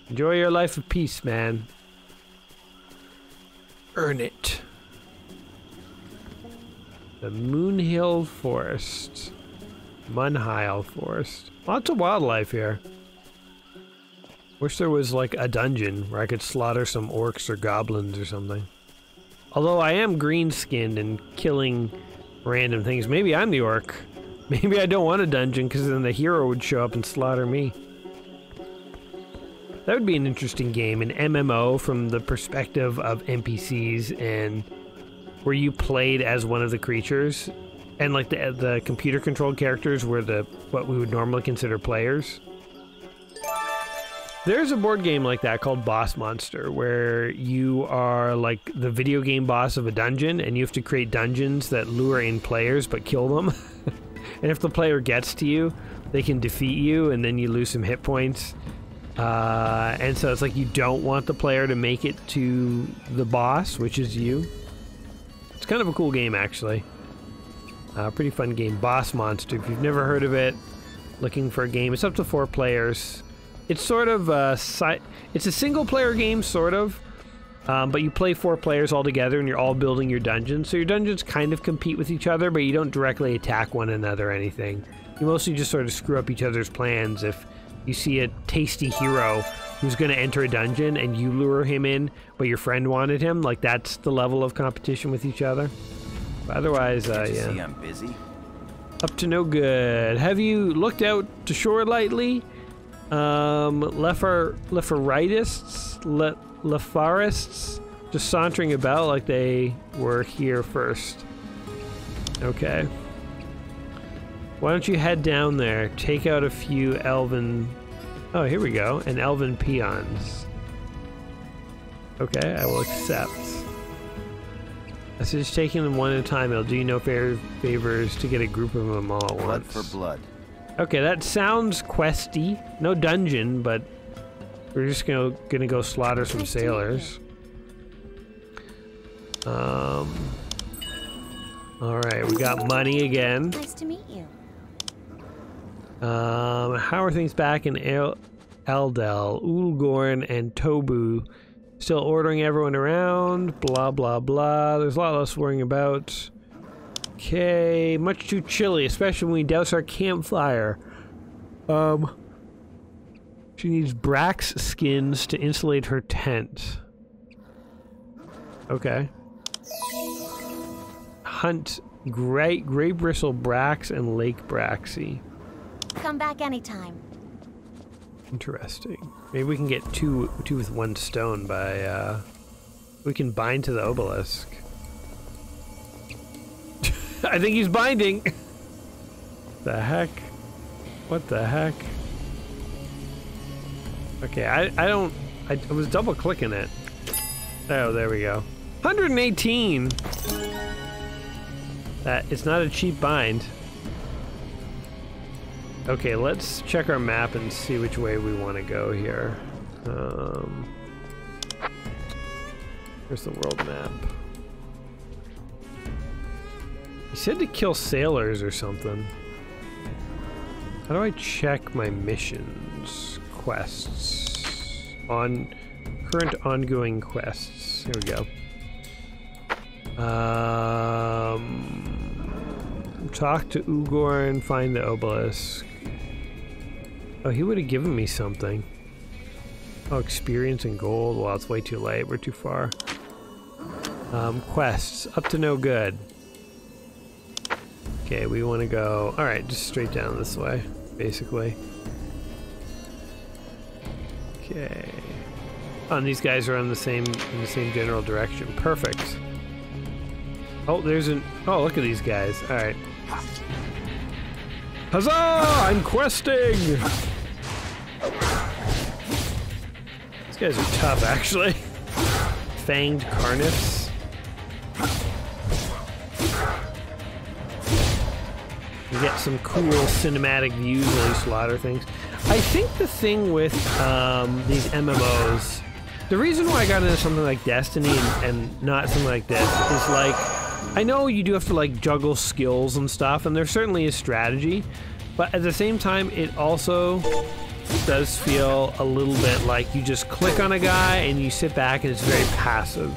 Enjoy your life of peace, man. Earn it. The Moonhill Forest. Munheil Forest. Lots of wildlife here. Wish there was like a dungeon where I could slaughter some orcs or goblins or something. Although I am green-skinned and killing random things. Maybe I'm the orc. Maybe I don't want a dungeon because then the hero would show up and slaughter me. That would be an interesting game, an MMO from the perspective of NPCs and where you played as one of the creatures and like the computer controlled characters were what we would normally consider players. There's a board game like that called Boss Monster where you are like the video game boss of a dungeon and you have to create dungeons that lure in players but kill them. And if the player gets to you, they can defeat you and then you lose some hit points. And so it's like you don't want the player to make it to the boss, which is you. It's kind of a cool game, actually. Pretty fun game. Boss Monster. If you've never heard of it, looking for a game. It's up to 4 players. It's sort of it's a single-player game, sort of. But you play 4 players all together, and you're all building your dungeons. So your dungeons kind of compete with each other, but you don't directly attack one another or anything. You mostly just sort of screw up each other's plans. If you see a tasty hero who's going to enter a dungeon and you lure him in, but your friend wanted him, like that's the level of competition with each other. But otherwise, yeah. See, I'm busy. Up to no good. Have you looked out to shore lightly? Lefarists, just sauntering about like they were here first. Okay. Why don't you head down there, take out a few elven... Oh, here we go. And elven peons. Okay, I will accept. I suggest taking them one at a time. It'll do you no favors to get a group of them all at once. Blood for blood. Okay, that sounds questy. No dungeon, but we're just gonna go slaughter some sailors. Alright, we got money again. Nice to meet you. How are things back in Eldel? Ulgorn and Tobu still ordering everyone around, blah blah blah. There's a lot less worrying about. Okay, much too chilly, especially when we douse our campfire. She needs Brax skins to insulate her tent. Okay. Hunt Grey Bristle Brax and Lake Braxy. Come back anytime. Interesting. Maybe we can get two with one stone by, we can bind to the obelisk. I think he's binding! The heck? What the heck? Okay, I was double clicking it. Oh, there we go. 118! It's not a cheap bind. Okay, let's check our map and see which way we want to go here. Here's the world map. He said to kill sailors or something. How do I check my missions? Quests. Current ongoing quests. Here we go. Talk to Ugor and find the obelisk. Oh, he would have given me something. Oh, experience and gold. Well, it's way too late. We're too far. Quests. Up to no good. Okay, we want to go... Alright, just straight down this way, basically. Okay. Oh, and these guys are in the same general direction. Perfect. Oh, there's an... Oh, look at these guys. Alright. Huzzah! I'm questing! These guys are tough, actually. Fanged Carnifs. You get some cool cinematic views while you slaughter things. I think the thing with these MMOs, the reason why I got into something like Destiny and not something like this is like, I know you do have to like juggle skills and stuff, and there certainly is strategy, but at the same time, it also does feel a little bit like you just click on a guy and you sit back and it's very passive.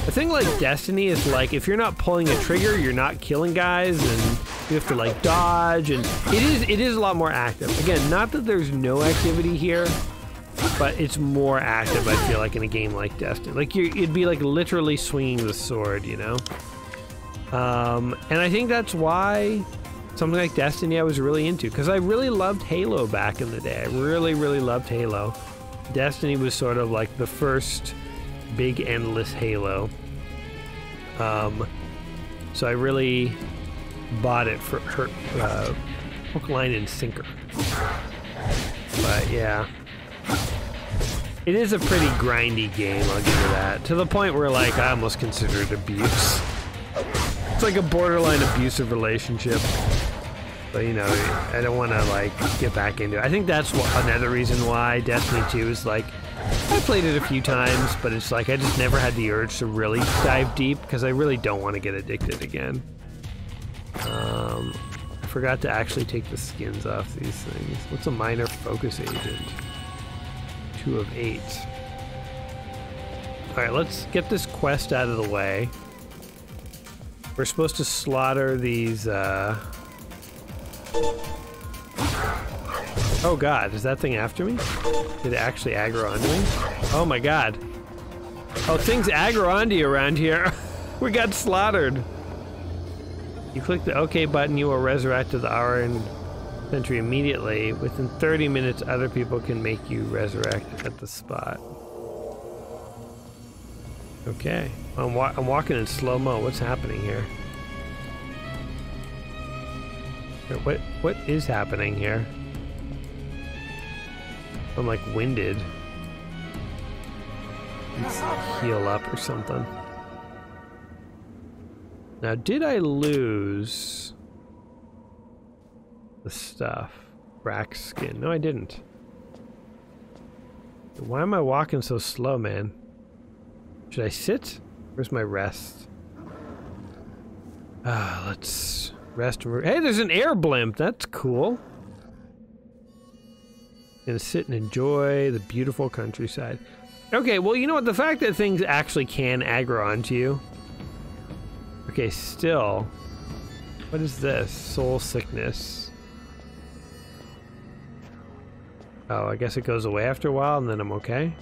The thing like Destiny is like, if you're not pulling a trigger, you're not killing guys, and you have to like dodge, and it is a lot more active. Again, not that there's no activity here, but it's more active, I feel like, in a game like Destiny. Like, it'd be like literally swinging the sword, you know? And I think that's why something like Destiny I was really into, because I really loved Halo back in the day. I really, really loved Halo. Destiny was sort of like the first big endless Halo. So I really bought it for her hook, line, and sinker. But yeah, it is a pretty grindy game, I'll give you that. To the point where like I almost consider it abuse. It's like a borderline abusive relationship. But you know, I don't want to like get back into it. I think that's another reason why Destiny 2 is like, I played it a few times, but it's like I just never had the urge to really dive deep because I really don't want to get addicted again. I forgot to actually take the skins off these things. What's a minor focus agent? 2 of 8. Alright, let's get this quest out of the way. We're supposed to slaughter these, Oh god, is that thing after me? Did it actually aggro onto me? Oh my god. Oh, things aggro onto you around here. We got slaughtered. You click the OK button, you will resurrect to the Aion Sentry immediately. Within 30 minutes, other people can make you resurrect at the spot. Okay. I'm walking in slow-mo. What's happening here? What is happening here? I'm like winded. Let's heal up or something. Now, did I lose the stuff? Rack skin. No, I didn't. Why am I walking so slow, man? Should I sit? Where's my rest? Let's rest. Hey, there's an air blimp. That's cool. Gonna sit and enjoy the beautiful countryside. Okay, well, you know what? The fact that things actually can aggro onto you. Okay, still. What is this? Soul sickness. Oh, I guess it goes away after a while and then I'm okay?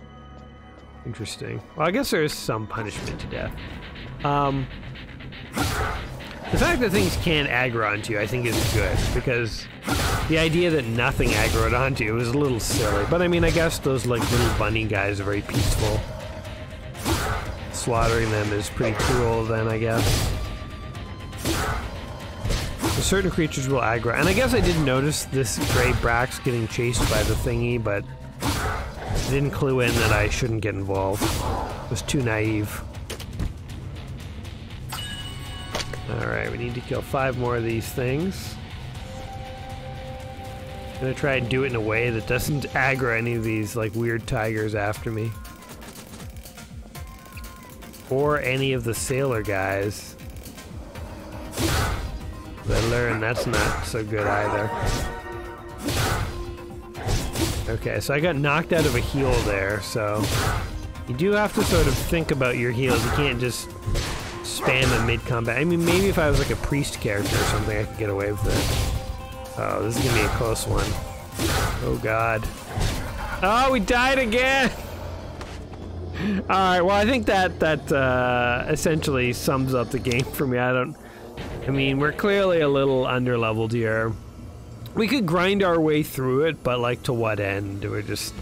Interesting. Well, I guess there is some punishment to death. The fact that things can aggro onto you, I think, is good, because The idea that nothing aggroed onto you was a little silly. But I mean, I guess those like little bunny guys are very peaceful. Slaughtering them is pretty cool then, I guess. So certain creatures will aggro. And I guess I did notice this gray Brax getting chased by the thingy, but I didn't clue in that I shouldn't get involved. I was too naive. Alright, we need to kill 5 more of these things. I'm gonna try and do it in a way that doesn't aggro any of these like weird tigers after me. Or any of the sailor guys. But I learned that's not so good either. Okay, so I got knocked out of a heal there, so you do have to sort of think about your heals. You can't just spam them mid-combat. I mean, maybe if I was like a priest character or something, I could get away with it. Oh, this is gonna be a close one. Oh god. Oh, we died again! Alright, well I think that essentially sums up the game for me. I mean, we're clearly a little under-leveled here. We could grind our way through it, but like to what end? We're just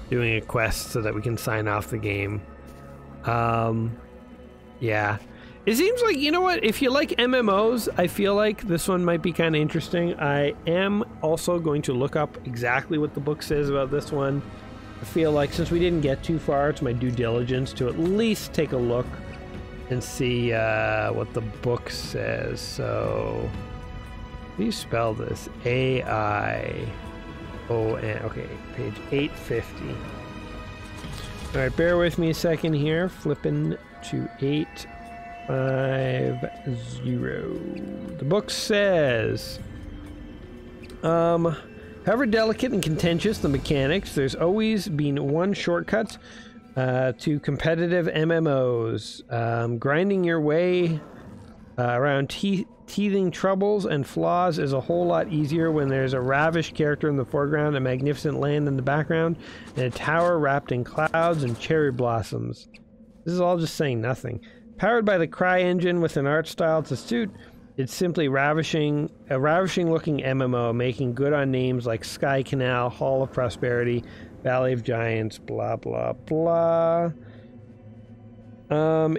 doing a quest so that we can sign off the game. Yeah. It seems like, you know what, if you like MMOs, I feel like this one might be kind of interesting. I am also going to look up exactly what the book says about this one. I feel like since we didn't get too far, it's my due diligence to at least take a look and see what the book says. So, how do you spell this? A-I-O-N. Okay, page 850. Alright, bear with me a second here. Flipping to 850. The book says, however delicate and contentious the mechanics, there's always been one shortcut to competitive MMOs. Grinding your way around teething troubles and flaws is a whole lot easier when there's a ravish character in the foreground, a magnificent land in the background, and a tower wrapped in clouds and cherry blossoms. This is all just saying nothing. Powered by the Cry engine with an art style to suit, it's simply a ravishing looking MMO, making good on names like Sky Canal, Hall of Prosperity, Valley of Giants, blah blah blah.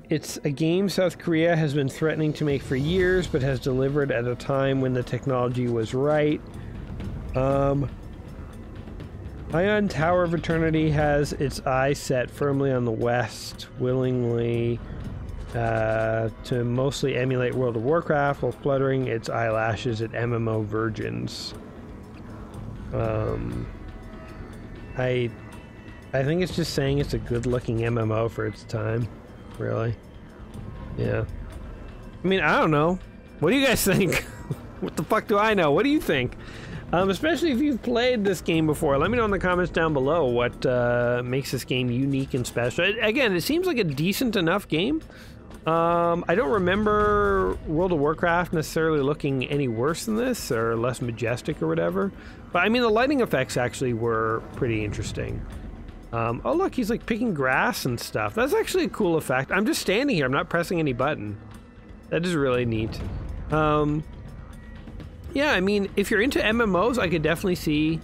It's a game South Korea has been threatening to make for years, but has delivered at a time when the technology was right. Aion Tower of Eternity has its eye set firmly on the west, willingly to mostly emulate World of Warcraft while fluttering its eyelashes at MMO virgins. I think it's just saying it's a good-looking MMO for its time, really. Yeah. I mean, I don't know. What do you guys think? What the fuck do I know? What do you think? Especially if you've played this game before. Let me know in the comments down below what makes this game unique and special. Again, it seems like a decent enough game. I don't remember World of Warcraft necessarily looking any worse than this or less majestic or whatever. But I mean, the lighting effects actually were pretty interesting. Oh look, he's like picking grass and stuff. That's actually a cool effect. I'm just standing here, I'm not pressing any button. That is really neat. Yeah, I mean, if you're into MMOs, I could definitely see...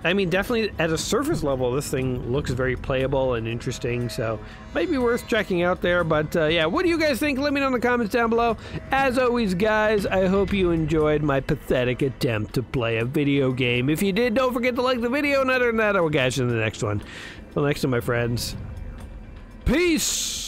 I mean, definitely at a surface level, this thing looks very playable and interesting, so might be worth checking out there. But yeah, what do you guys think? Let me know in the comments down below. As always, guys, I hope you enjoyed my pathetic attempt to play a video game. If you did, don't forget to like the video, and other than that, I will catch you in the next one. Till next time, my friends, peace!